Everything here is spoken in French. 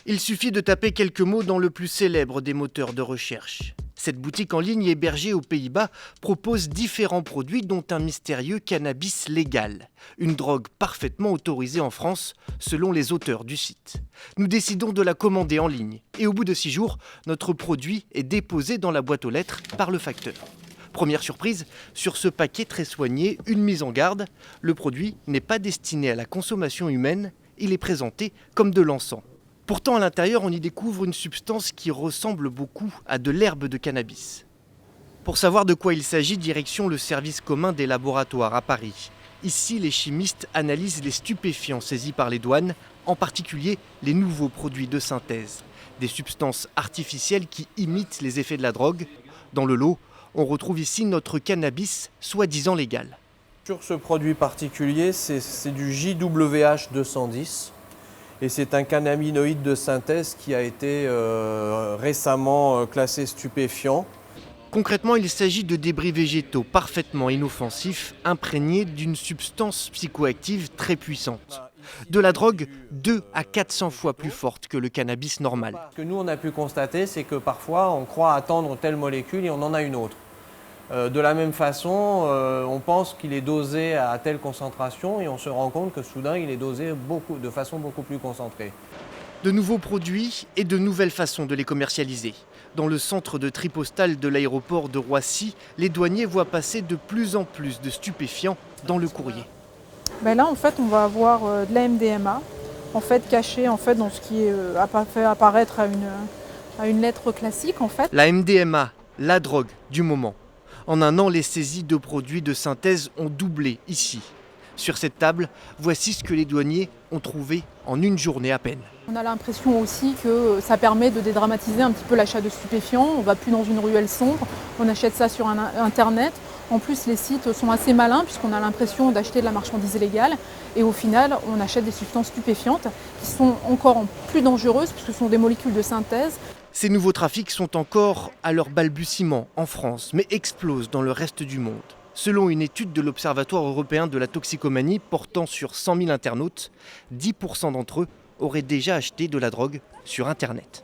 Il suffit de taper quelques mots dans le plus célèbre des moteurs de recherche. Cette boutique en ligne hébergée aux Pays-Bas propose différents produits dont un mystérieux cannabis légal, une drogue parfaitement autorisée en France selon les auteurs du site. Nous décidons de la commander en ligne et au bout de 6 jours, notre produit est déposé dans la boîte aux lettres par le facteur. Première surprise, sur ce paquet très soigné, une mise en garde, le produit n'est pas destiné à la consommation humaine, il est présenté comme de l'encens. Pourtant, à l'intérieur, on y découvre une substance qui ressemble beaucoup à de l'herbe de cannabis. Pour savoir de quoi il s'agit, direction le service commun des laboratoires à Paris. Ici, les chimistes analysent les stupéfiants saisis par les douanes, en particulier les nouveaux produits de synthèse. Des substances artificielles qui imitent les effets de la drogue. Dans le lot, on retrouve ici notre cannabis, soi-disant légal. Sur ce produit particulier, c'est du JWH 210. Et c'est un cannabinoïde de synthèse qui a été récemment classé stupéfiant. Concrètement, il s'agit de débris végétaux parfaitement inoffensifs, imprégnés d'une substance psychoactive très puissante. De la drogue 2 à 400 fois plus forte que le cannabis normal. Ce que nous on a pu constater, c'est que parfois on croit attendre telle molécule et on en a une autre. De la même façon, on pense qu'il est dosé à telle concentration et on se rend compte que soudain il est dosé de façon beaucoup plus concentrée. De nouveaux produits et de nouvelles façons de les commercialiser. Dans le centre de tri postal de l'aéroport de Roissy, les douaniers voient passer de plus en plus de stupéfiants dans le courrier. Là, en fait, on va avoir de la MDMA, en fait, cachée en fait, dans ce qui est fait apparaître à une lettre classique. En fait. La MDMA, la drogue du moment. En un an, les saisies de produits de synthèse ont doublé ici. Sur cette table, voici ce que les douaniers ont trouvé en une journée à peine. On a l'impression aussi que ça permet de dédramatiser un petit peu l'achat de stupéfiants. On ne va plus dans une ruelle sombre, on achète ça sur Internet. En plus, les sites sont assez malins puisqu'on a l'impression d'acheter de la marchandise illégale. Et au final, on achète des substances stupéfiantes qui sont encore plus dangereuses puisque ce sont des molécules de synthèse. Ces nouveaux trafics sont encore à leur balbutiement en France, mais explosent dans le reste du monde. Selon une étude de l'Observatoire européen de la toxicomanie portant sur 100 000 internautes, 10% d'entre eux auraient déjà acheté de la drogue sur Internet.